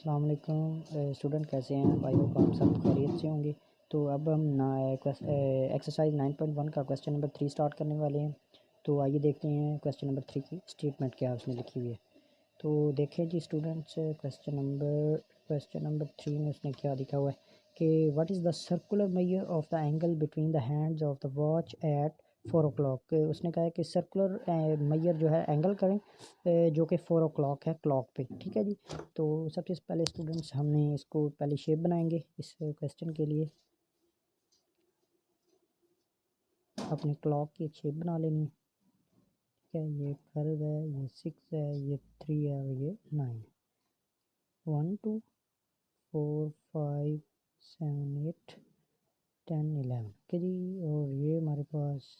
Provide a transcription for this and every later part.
अस्सलाम वालेकुम स्टूडेंट, कैसे हैं? आई होप आप सब खैरियत से होंगे। तो अब हम एक्सरसाइज 9.1 का क्वेश्चन नंबर 3 स्टार्ट करने वाले हैं। तो आइए देखते हैं क्वेश्चन नंबर 3 की स्टेटमेंट क्या उसमें लिखी हुई है। तो देखें जी स्टूडेंट्स, क्वेश्चन नंबर 3 में उसने क्या लिखा हुआ है कि what is the circular measure of the angle between the hands of the watch at 4 o'clock। उसने कहा है कि सर्कुलर मेजर जो है एंगल करें जो कि 4 o'clock है क्लॉक पे। ठीक है जी। तो सबसे पहले स्टूडेंट्स हमने इसको पहले शेप बनाएंगे इस क्वेश्चन के लिए। अपने क्लॉक की एक शेप बना लेनी है। ठीक है, ये 12 है, ये 6 है, ये 3 है और ये 9 है। 1 2 4 5 7 8 10 11। ओके जी। और ये हमारे पास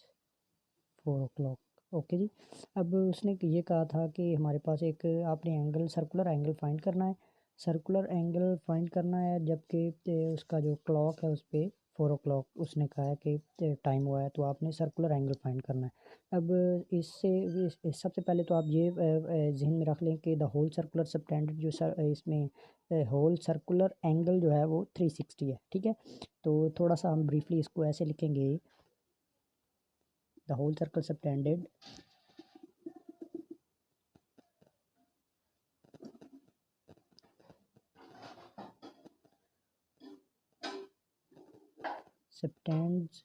4 o'clock। ओके जी। अब उसने ये कहा था कि हमारे पास एक आपने सर्कुलर एंगल फाइंड करना है। सर्कुलर एंगल फाइंड करना है जबकि उसका जो क्लॉक है उस पर 4 o'clock उसने कहा है कि टाइम हुआ है, तो आपने सर्कुलर एंगल फाइंड करना है। अब सबसे पहले तो आप ये जहन में रख लें कि द होल सर्कुलर सबटेंडेड इसमें होल सर्कुलर एंगल जो है वो 360 है। ठीक है। तो थोड़ा सा हम ब्रीफली इसको ऐसे लिखेंगे, the whole circle subtended subtends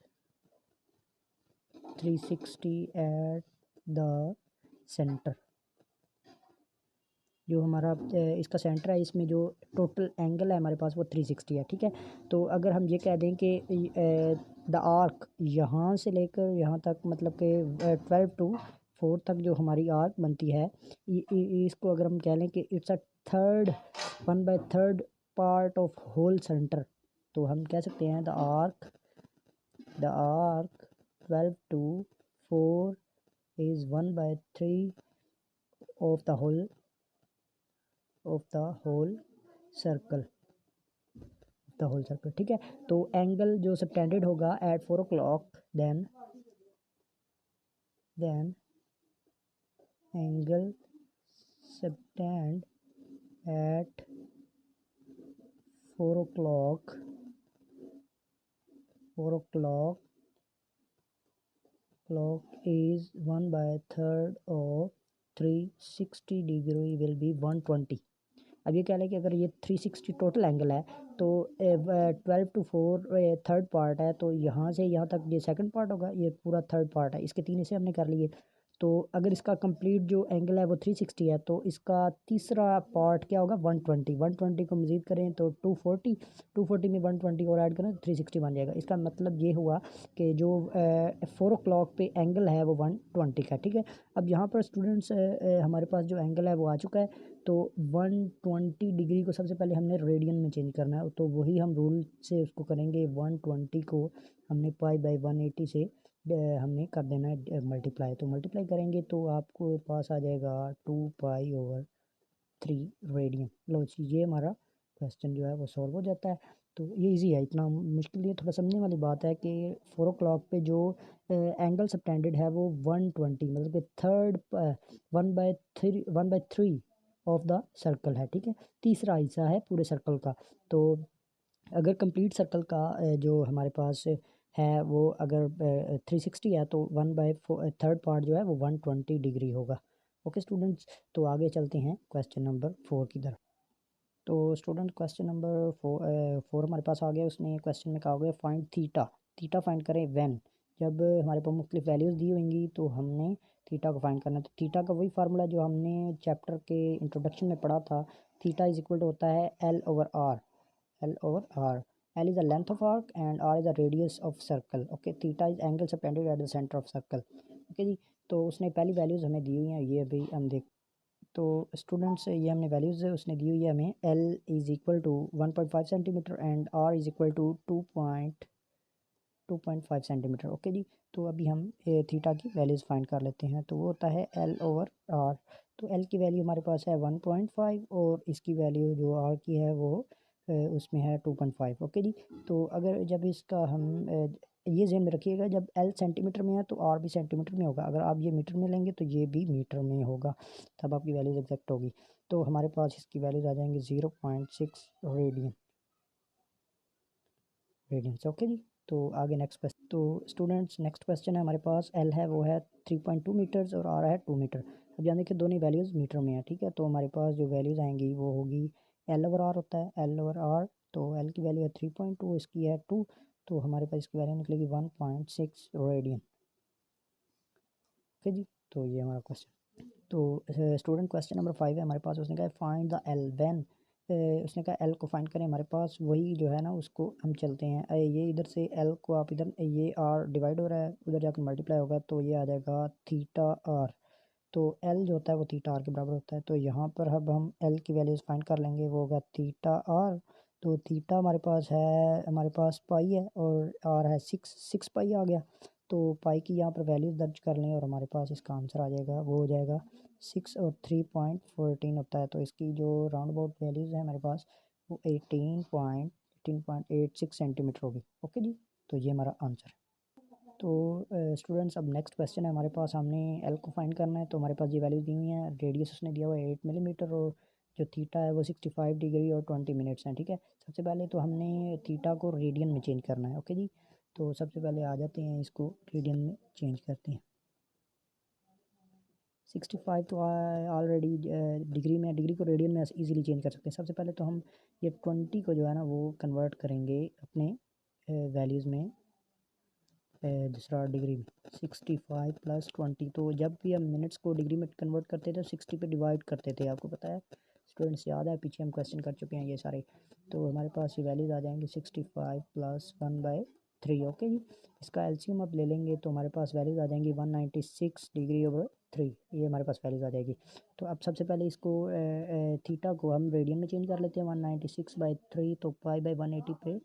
360 at the center। जो हमारा इसका सेंटर है, इसमें जो टोटल एंगल है हमारे पास वो 360 है। ठीक है। तो अगर हम ये कह दें कि द आर्क यहाँ से लेकर यहाँ तक, मतलब कि 12 to 4 तक जो हमारी आर्क बनती है, इसको अगर हम कह लें कि it's a third 1/3 part of whole center, तो हम कह सकते हैं the arc 12 to 4 is 1/3 of the whole circle। ठीक है। तो एंगल जो सबटेंडेड होगा at 4 o'clock, then angle subtend at 4 o'clock clock is 1/3 of 360 degree will be 120। अब ये कह लें कि अगर ये 360 टोटल एंगल है तो 12 to 4 थर्ड पार्ट है, तो यहाँ से यहाँ तक ये सेकंड पार्ट होगा, ये पूरा थर्ड पार्ट है। इसके 3 हिस्से हमने कर लिए। तो अगर इसका कंप्लीट जो एंगल है वो 360 है, तो इसका तीसरा पार्ट क्या होगा? 120। 120 को मज़ीद करें तो 240, 240 में 120 और ऐड करें तो 360 बन जाएगा। इसका मतलब ये हुआ कि जो 4 o'clock पे एंगल है वो 120 का। ठीक है। अब यहाँ पर स्टूडेंट्स हमारे पास जो एंगल है वो आ चुका है। तो 120 डिग्री को सबसे पहले हमने रेडियन में चेंज करना है, तो वही हम रूल से उसको करेंगे। 120 को हमने पाई/180 से हमने कर देना है मल्टीप्लाई। तो मल्टीप्लाई करेंगे तो आपको पास आ जाएगा 2 पाई/3 रेडियन। लो जी, ये हमारा क्वेश्चन जो है वो सॉल्व हो जाता है। तो ये इजी है, इतना मुश्किल नहीं है। थोड़ा समझने वाली बात है कि 4 o'clock पे जो एंगल सबटेंडेड है वो 120, मतलब कि थर्ड 1/3 ऑफ द सर्कल है। ठीक है। तीसरा हिस्सा है पूरे सर्कल का। तो अगर कंप्लीट सर्कल का जो हमारे पास है वो अगर 360 है, तो 1/3 पार्ट जो है वो 120 डिग्री होगा। ओके स्टूडेंट्स, तो आगे चलते हैं क्वेश्चन नंबर 4 की तरफ। तो स्टूडेंट क्वेश्चन नंबर 4 हमारे पास आ गया। उसने क्वेश्चन में कहा गया फाइंड थीटा। थीटा फाइंड करें व्हेन, जब हमारे पास मुख्तलिफ वैल्यूज़ दी होंगी तो हमने थीटा को फाइंड करना है। तो थीटा का वही फार्मूला जो हमने चैप्टर के इंट्रोडक्शन में पढ़ा था। थीटा इज इक्वल टू होता है L/R। L is the length of arc and R is the radius of circle। Okay, theta is angle subtended at the centre of circle. Okay जी। तो उसने पहली वैल्यूज़ हमें दी हुई हैं, ये अभी हम देख। तो स्टूडेंट्स ये हमने वैल्यूज़ उसने दी हुई है हमें। L is equal to 1.5 centimetre and R is equal to 2.5 centimetre. Okay जी। तो अभी हम थीटा की वैल्यूज़ फाइंड कर लेते हैं। तो वो होता है L/R। तो L की वैल्यू हमारे पास है 1.5 और इसकी वैल्यू जो R की है वो उसमें है 2.5। ओके जी। तो अगर जब इसका हम ये ज़हन में रखिएगा, जब L सेंटीमीटर में है तो R भी सेंटीमीटर में होगा। अगर आप ये मीटर में लेंगे तो ये भी मीटर में होगा, तब आपकी वैल्यूज़ एग्जैक्ट होगी। तो हमारे पास इसकी वैल्यूज़ आ जाएंगी 0.6 रेडियन। ओके जी। तो आगे नेक्स्ट क्वेश्चन। तो स्टूडेंट्स नेक्स्ट क्वेश्चन है हमारे पास, L है वो है 3.2 मीटर्स और R है 2 मीटर। अब ध्यान देखिए दोनों वैल्यूज़ मीटर में है, ठीक है। तो हमारे पास जो वैल्यूज़ आएंगी वो होगी L/R होता है, L/R। तो L की वैल्यू है 3.2, इसकी है 2, तो हमारे पास इसकी वैल्यू निकलेगी 1.6 रेडियन। ओके जी। तो ये हमारा क्वेश्चन। तो स्टूडेंट क्वेश्चन नंबर 5 है हमारे पास। उसने कहा फाइंड द L व्हेन, उसने कहा L को फाइंड करें। हमारे पास वही जो है ना उसको हम चलते हैं, ये इधर से L को आप इधर, ये R डिवाइड हो रहा है, उधर जाकर मल्टीप्लाई होगा तो ये आ जाएगा थीटा R। तो L जो होता है वो थीटा R के बराबर होता है। तो यहाँ पर अब हम L की वैल्यूज़ फाइंड कर लेंगे, वो होगा थीटा R। तो थीटा हमारे पास है, हमारे पास पाई है और R है 6 पाई आ गया। तो पाई की यहाँ पर वैल्यूज़ दर्ज कर लें और हमारे पास इसका आंसर आ जाएगा, वो हो जाएगा 6 और 3.14 होता है। तो इसकी जो राउंड अबाउट वैल्यूज़ है हमारे पास वो 18.86 सेंटीमीटर होगी। ओके जी। तो ये हमारा आंसर है। तो स्टूडेंट्स अब नेक्स्ट क्वेश्चन है हमारे पास, हमने L को फाइंड करना है। तो हमारे पास ये वैल्यूज़ दी हुई हैं, रेडियस उसने दिया हुआ है 8 मिलीमीटर और जो थीटा है वो 65 डिग्री और 20 मिनट्स हैं, ठीक है। सबसे पहले तो हमने थीटा को रेडियन में चेंज करना है। ओके जी। तो सबसे पहले आ जाते हैं, इसको रेडियन में चेंज करते हैं। 65 तो ऑलरेडी डिग्री में, डिग्री को रेडियन में इजीली चेंज कर सकते हैं। सबसे पहले तो हम ये 20 को जो है ना वो कन्वर्ट करेंगे अपने वैल्यूज़ में, दूसरा डिग्री में। 65 प्लस 20, तो जब भी हम मिनट्स को डिग्री में कन्वर्ट करते थे 60 पे डिवाइड करते थे, आपको पता है स्टूडेंट्स, याद है पीछे हम क्वेश्चन कर चुके हैं ये सारे। तो हमारे पास ये वैल्यूज़ आ जाएंगी 65 प्लस 1/3। ओके जी। इसका एलसीएम आप ले लेंगे तो हमारे पास वैल्यूज़ आ जाएंगी 196 डिग्री ओवर 3, ये हमारे पास वैल्यूज़ आ जाएगी। तो अब सबसे पहले इसको थीटा को हम रेडियन में चेंज कर लेते हैं। 196/3 तो पाई/180 पे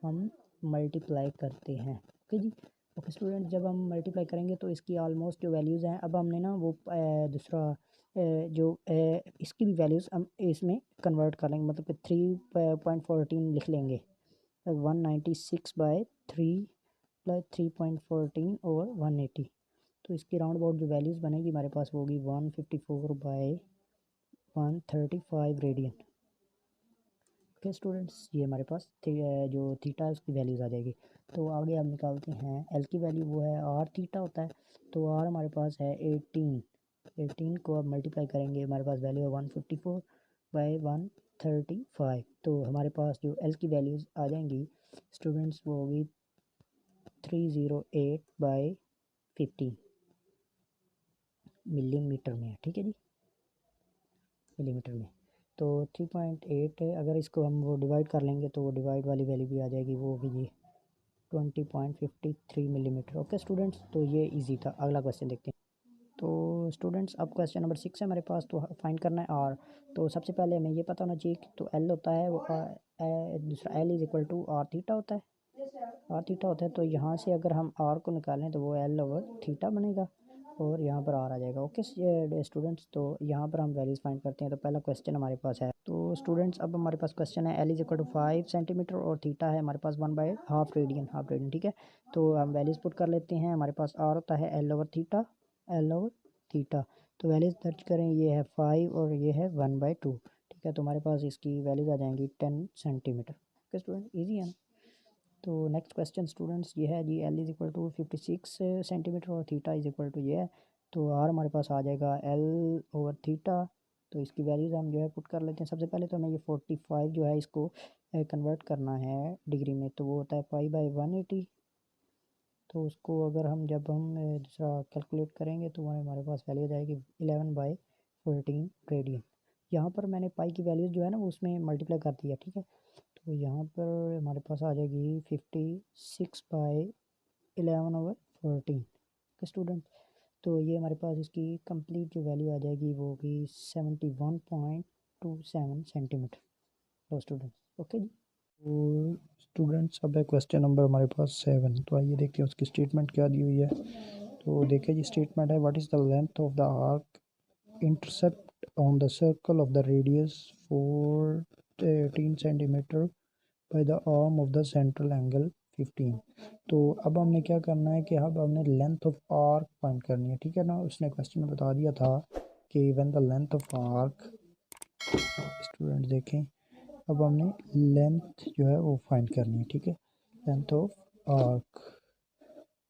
हम मल्टीप्लाई करते हैं। ओके जी। ओके स्टूडेंट, जब हम मल्टीप्लाई करेंगे तो इसकी ऑलमोस्ट जो वैल्यूज़ हैं, अब हमने ना वो दूसरा जो इसकी भी वैल्यूज़ हम इसमें कन्वर्ट कर लेंगे, मतलब कि 3.14 लिख लेंगे। 196/3 प्लस 3.14 ओवर 180, तो इसकी राउंड अबाउट जो वैल्यूज़ बनेगी हमारे पास वो होगी 154/135 रेडियन। ओके स्टूडेंट्स, ये हमारे पास जो थीटा है उसकी वैल्यूज़ आ जाएगी। तो आगे हम निकालते हैं L की वैल्यू, वो है R थीटा होता है। तो R हमारे पास है 18 को अब मल्टीप्लाई करेंगे, हमारे पास वैल्यू है 154/135। तो हमारे पास जो L की वैल्यूज़ आ जाएंगी स्टूडेंट्स वो होगी 308/15 मिलीमीटर में है, ठीक है जी, मिलीमीटर में। तो 3.8 है, अगर इसको हम वो डिवाइड कर लेंगे तो वो डिवाइड वाली वैल्यू भी आ जाएगी, वो होगी जी 20.53 मिलीमीटर। ओके स्टूडेंट्स, तो ये इजी था। अगला क्वेश्चन देखते हैं। तो स्टूडेंट्स अब क्वेश्चन नंबर 6 है हमारे पास। तो फाइंड करना है R। तो सबसे पहले हमें ये पता होना चाहिए कि तो L होता है वो दूसरा L is equal to R theta होता है, R थीटा होता है। तो यहाँ से अगर हम R को निकालें तो वो L ओवर थीटा बनेगा और यहाँ पर R आ जाएगा। ओके स्टूडेंट्स, तो यहाँ पर हम वैल्यूज़ फाइंड करते हैं। तो पहला क्वेश्चन हमारे पास है। तो स्टूडेंट्स अब हमारे पास क्वेश्चन है L is equal to 5 centimetre और थीटा है हमारे पास 1/2 रेडियन, ठीक है। तो हम वैल्यूज़ पुट कर लेते हैं। हमारे पास R होता है L ओवर थीटा। तो वैल्यूज़ दर्ज करें, ये है 5 और ये है 1/2, ठीक है। तो हमारे पास इसकी वैल्यूज़ आ जाएंगी 10 सेंटीमीटर। ओके स्टूडेंट, ईजी है ना। तो नेक्स्ट क्वेश्चन स्टूडेंट्स ये है जी, L is equal to 56 centimetre और थीटा इज इक्वल टू ये है। तो R हमारे पास आ जाएगा L ओवर थीटा। तो इसकी वैल्यूज़ हम जो है पुट कर लेते हैं। सबसे पहले तो हमें ये 45 जो है इसको कन्वर्ट करना है डिग्री में, तो वो होता है पाई/180। तो उसको अगर हम जब हम दूसरा कैलकुलेट करेंगे तो हमारे पास वैल्यू आ जाएगी 11/14 रेडियन। यहाँ पर मैंने पाई की वैल्यूज़ जो है ना वो उसमें मल्टीप्लाई कर दिया, ठीक है। तो यहाँ पर हमारे पास आ जाएगी 56/11/14 स्टूडेंट। तो ये हमारे पास इसकी कंप्लीट जो वैल्यू आ जाएगी वो होगी 71.27 सेंटीमीटर। तो स्टूडेंट्स ओके जी। तो स्टूडेंट्स अब है क्वेश्चन नंबर हमारे पास 7। तो आइए देखते हैं उसकी स्टेटमेंट क्या दी हुई है। तो देखिए जी, स्टेटमेंट है, what is the length of the arc intercept on the circle of the radius 418 centimetre by the arm of the central angle 15। तो अब हमने क्या करना है कि अब हमने लेंथ ऑफ आर्क फाइंड करनी है, ठीक है ना। उसने क्वेश्चन में बता दिया था कि when the length of arc, student देखें, अब हमने लेंथ जो है वो फाइंड करनी है, ठीक है, लेंथ ऑफ आर्क।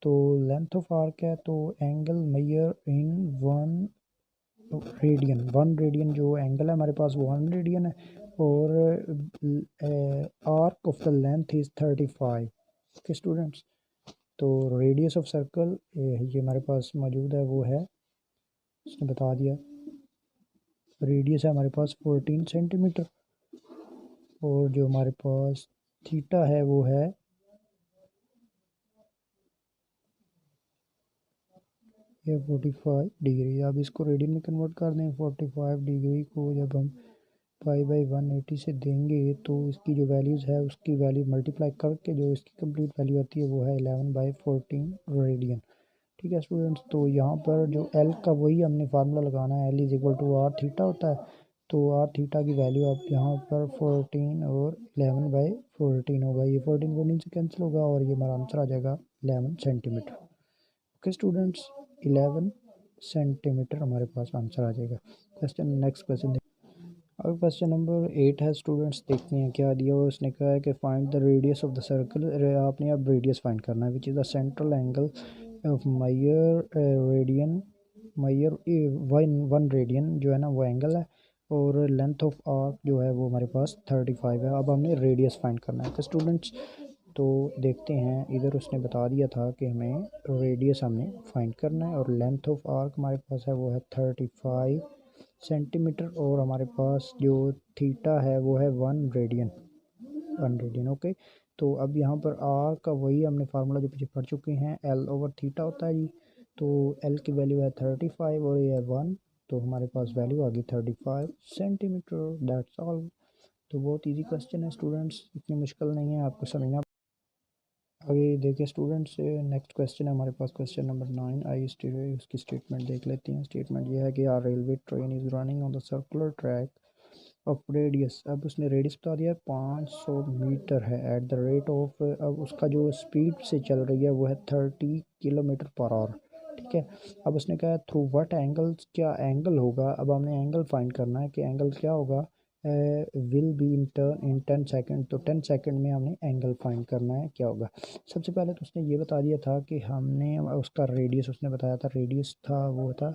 तो लेंथ ऑफ आर्क है तो angle measure in 1 radian, 1 radian जो एंगल है हमारे पास वो 1 रेडियन है, और arc of the length is 35। Okay students, तो रेडियस ऑफ सर्कल ये हमारे पास मौजूद है, वो है, उसने बता दिया, रेडियस है हमारे पास 14 सेंटीमीटर, और जो हमारे पास थीटा है वो है ये 45 डिग्री। अब इसको रेडियन में कन्वर्ट कर दें, 45 डिग्री को जब हम पाई/180 से देंगे तो इसकी जो वैल्यूज़ है उसकी वैल्यू मल्टीप्लाई करके जो इसकी कंप्लीट वैल्यू आती है वो है 11/14 रेडियन, ठीक है स्टूडेंट्स। तो यहाँ पर जो एल का वही हमने फार्मूला लगाना है, L is equal to R theta होता है, तो आर थीटा की वैल्यू अब यहाँ पर 14 और 11/14 होगा, ये 14 14 से कैंसिल होगा और ये हमारा आंसर आ जाएगा 11 सेंटीमीटर। ओके स्टूडेंट्स, 11 सेंटीमीटर हमारे पास आंसर आ जाएगा। Question, next question. अब क्वेश्चन नंबर 8 है स्टूडेंट्स, देखते हैं क्या दिया हुआ। उसने कहा है कि find the radius of the circle, आपने अब रेडियस फाइंड करना है, which is the central angle of Mayar radian, Mayar 1 radian जो है ना वो एंगल है, और लेंथ ऑफ आर्क जो है वो हमारे पास 35 है। अब हमने रेडियस फाइंड करना है तो स्टूडेंट्स, तो देखते हैं, इधर उसने बता दिया था कि हमें रेडियस हमने फाइंड करना है, और लेंथ ऑफ आर्क हमारे पास है वो है 35 सेंटीमीटर, और हमारे पास जो थीटा है वो है 1 रेडियन, 1 रेडियन। ओके, तो अब यहाँ पर आर का वही हमने फार्मूला जो पीछे पढ़ चुके हैं, एल ओवर थीटा होता है जी। तो एल की वैल्यू है 35 और ये है 1, तो हमारे पास वैल्यू आ गई 35 सेंटीमीटर, दैट्स ऑल। तो बहुत इजी क्वेश्चन है स्टूडेंट्स, इतनी मुश्किल नहीं है, आपको समझना। आगे देखिए स्टूडेंट्स, नेक्स्ट क्वेश्चन है हमारे पास, क्वेश्चन नंबर 9। आई उसकी स्टेटमेंट देख लेते हैं। स्टेटमेंट ये है कि are railway train is running on the circular track of radius, अब उसने रेडियस बता दिया 500 मीटर है, एट द रेट ऑफ, अब उसका जो स्पीड से चल रही है वो है 30 किलोमीटर पर आवर, ठीक है। अब उसने कहा थ्रू व्हाट एंगल, क्या एंगल होगा, अब हमने एंगल फाइंड करना है कि एंगल क्या होगा, विल बी इन 10 सेकेंड, तो 10 सेकेंड में हमने एंगल फाइंड करना है क्या होगा। सबसे पहले तो उसने ये बता दिया था कि हमने उसका रेडियस, उसने बताया था रेडियस था वो था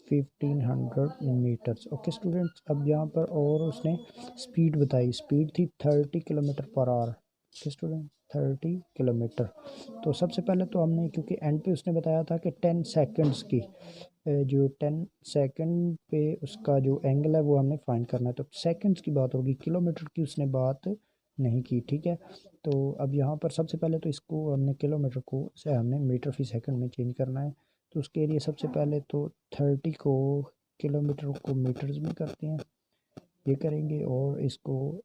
1500 मीटर्स। ओके स्टूडेंट्स, अब यहाँ पर और उसने स्पीड बताई, स्पीड थी 30 kilometre per hour. Okay student, 30 kilometre. तो सबसे पहले तो हमने, क्योंकि एंड पे उसने बताया था कि 10 सेकंड्स की, जो 10 सेकंड पे उसका जो एंगल है वो हमने फाइंड करना है, तो सेकंड्स की बात होगी, किलोमीटर की उसने बात नहीं की, ठीक है। तो अब यहाँ पर सबसे पहले तो इसको हमने किलोमीटर को से हमने मीटर फी सेकंड में चेंज करना है, तो उसके लिए सबसे पहले तो 30 को किलोमीटर को मीटर्स में करते हैं, ये करेंगे, और इसको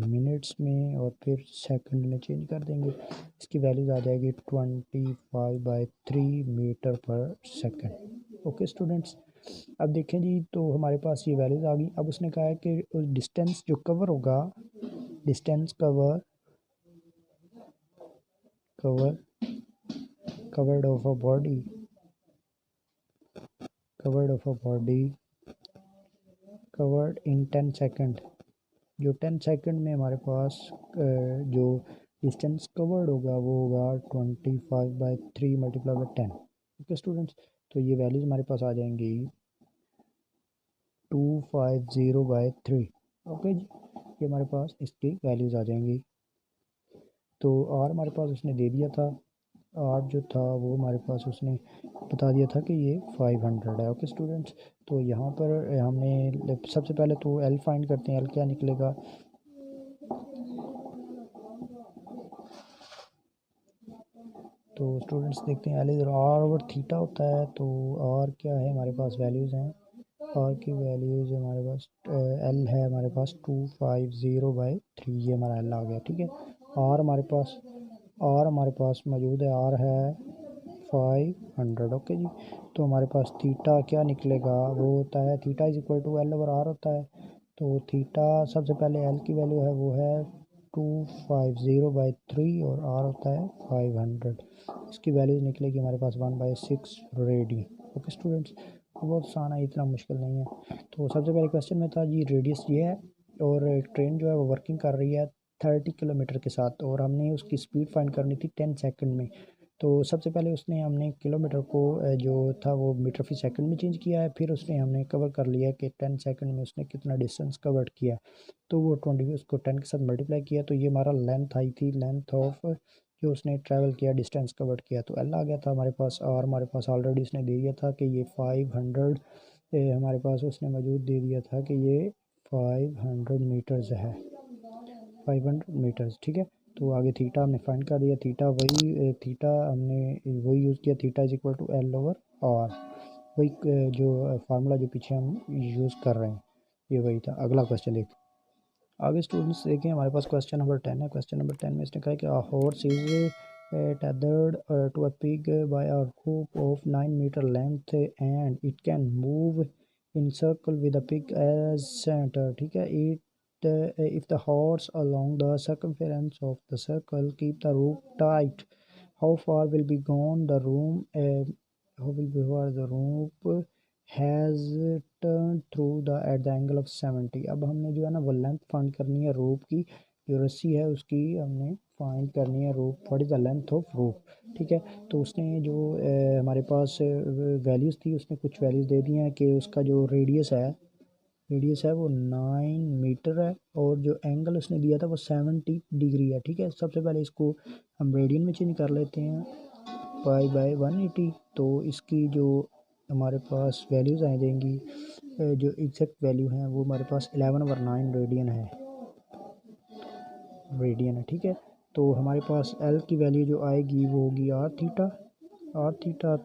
मिनट्स में और फिर सेकंड में चेंज कर देंगे, इसकी वैल्यूज आ जाएगी 25/3 मीटर पर सेकंड। ओके स्टूडेंट्स, अब देखें जी, तो हमारे पास ये वैल्यूज आ गई। अब उसने कहा है कि उस डिस्टेंस जो कवर होगा, distance covered of a body, covered in 10 second, जो 10 सेकंड में हमारे पास जो डिस्टेंस कवर्ड होगा वो होगा 25/3 मल्टीप्लाई बाई 10। ओके स्टूडेंट्स, तो ये वैल्यूज़ हमारे पास आ जाएंगी 250/3। ओके जी, ये हमारे पास इसकी वैल्यूज़ आ जाएंगी। तो आर हमारे पास उसने दे दिया था, आर जो था वो हमारे पास उसने बता दिया था कि ये 500 है। ओके स्टूडेंट्स, तो यहाँ पर हमने सबसे पहले तो एल फाइंड करते हैं, एल क्या निकलेगा, तो स्टूडेंट्स देखते हैं, एल इधर आर ओवर थीटा होता है, तो आर क्या है हमारे पास वैल्यूज़ हैं, आर की वैल्यूज़ हमारे पास एल है हमारे पास 250/3, ये हमारा एल आ गया, ठीक है। आर हमारे पास मौजूद है, आर है 500। ओके जी, तो हमारे पास थीटा क्या निकलेगा, वो होता है theta is equal to L over R होता है, तो थीटा सबसे पहले एल की वैल्यू है वो है 250/3 और r होता है 500। इसकी वैल्यूज़ निकलेगी हमारे पास 1/6 रेडियन। ओके स्टूडेंट्स, बहुत आसान है, इतना मुश्किल नहीं है। तो सबसे पहले क्वेश्चन में था जी रेडियस ये है और एक ट्रेन जो है वो वर्किंग कर रही है 30 किलोमीटर के साथ और हमने उसकी स्पीड फाइंड करनी थी 10 सेकंड में। तो सबसे पहले हमने किलोमीटर को जो था वो मीटर फी सेकंड में चेंज किया है, फिर हमने कवर कर लिया कि 10 सेकंड में उसने कितना डिस्टेंस कवर किया। तो वो 20 उसको 10 के साथ मल्टीप्लाई किया तो ये हमारा लेंथ आई थी, लेंथ ऑफ जो उसने ट्रैवल किया, डिस्टेंस कवर किया। तो एल आ गया था हमारे पास और हमारे पास ऑलरेडी उसने दे दिया था कि ये 500 हमारे पास उसने मौजूद दे दिया था कि ये 500 मीटर्स है, 500 मीटर्स। ठीक है, तो आगे थीटा हमने फाइंड कर दिया, थीटा हमने वही यूज़ किया, theta is equal to L over R, वही जो फार्मूला जो पीछे हम यूज़ कर रहे हैं ये वही था। अगला क्वेश्चन देख आगे स्टूडेंट्स देखें, हमारे पास क्वेश्चन नंबर 10 है। क्वेश्चन नंबर 10 में इसने कहा कि horse is tethered to a pig by a rope of 9 meter length and it can move in circle with the pig as center। ठीक है, if the horse along the circumference of the circle keep the rope tight, how far will be gone the how will be far the rope has turned through the at the angle of 70। अब हमने जो है ना वो length find करनी है रोप की, जो रस्सी है उसकी हमने फाइंड करनी है rope, what is the length of rope. ठीक है, तो उसने जो हमारे पास वैल्यूज़ थी उसने कुछ वैल्यूज़ दे दी हैं कि उसका जो रेडियस है वो 9 मीटर है और जो एंगल उसने दिया था वो 70 डिग्री है। ठीक है, सबसे पहले इसको हम रेडियन में चेंज कर लेते हैं, पाई/180। तो इसकी जो हमारे पास वैल्यूज़ आ जाएंगी, जो एग्जैक्ट वैल्यू हैं वो हमारे पास 11/9 रेडियन है। ठीक है, तो हमारे पास एल की वैल्यू जो आएगी वो होगी आर थीटा।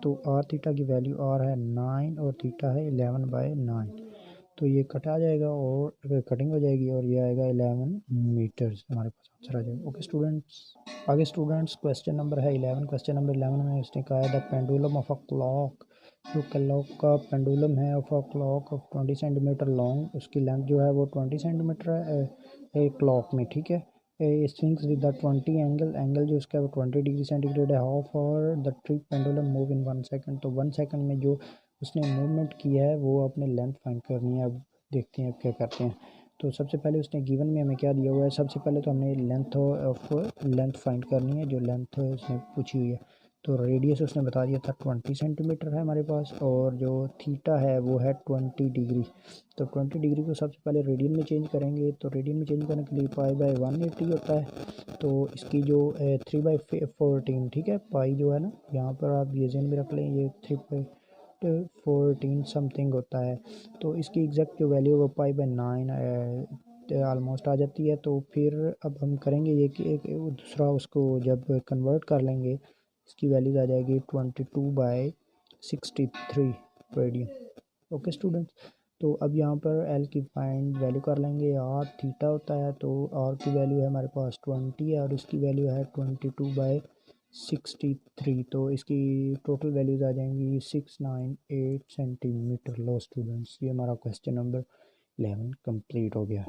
तो आर थीटा की वैल्यू आर है 9 और थीटा है 11/9। तो ये कटा जाएगा और कटिंग हो जाएगी और ये आएगा 11 मीटर्स, हमारे पास आंसर आ जाएगा। ओके स्टूडेंट्स, आगे स्टूडेंट्स क्वेश्चन नंबर है 11। क्वेश्चन नंबर 11 में उसने कहा है the pendulum of a clock, जो क्लॉक का पेंडुलम है of a clock of 20 centimetre long, उसकी लेंथ जो है वो 20 सेंटीमीटर है क्लॉक में। ठीक है, स्विंग्स विद द 20 एंगल जो उसका वो 20 डिग्री सेंटीग्रेड है। How for the trip pendulum move in 1 second, तो 1 सेकंड में जो उसने मूवमेंट किया है वो अपने लेंथ फाइंड करनी है। अब देखते हैं अब क्या करते हैं। तो सबसे पहले उसने गिवन में हमें क्या दिया हुआ है, सबसे पहले तो हमने लेंथ फाइंड करनी है, जो लेंथ उसने पूछी हुई है। तो रेडियस उसने बता दिया था 20 सेंटीमीटर है हमारे पास और जो थीटा है वो है 20 डिग्री। तो 20 डिग्री को सबसे पहले रेडियन में चेंज करेंगे, तो रेडियन में चेंज करने के लिए पाई/180 होता है। तो इसकी जो 3/14, ठीक है, पाई जो है ना यहाँ पर आप ये ज़हन में रख लें, ये 3/14 समथिंग होता है। तो इसकी एग्जैक्ट जो वैल्यू है वो पाई/9 ऑलमोस्ट आ जाती है। तो फिर अब हम करेंगे ये कि एक दूसरा उसको जब कन्वर्ट कर लेंगे इसकी वैल्यूज़ आ जाएगी 22/63 रेडियन। ओके स्टूडेंट्स, तो अब यहाँ पर एल की फाइंड वैल्यू कर लेंगे, आर थीटा होता है। तो आर की वैल्यू है हमारे पास 20 है और इसकी वैल्यू है 22/63। तो इसकी टोटल वैल्यूज़ आ जाएंगी 698 सेंटीमीटर। लो स्टूडेंट्स, ये हमारा क्वेश्चन नंबर 11 कंप्लीट हो गया।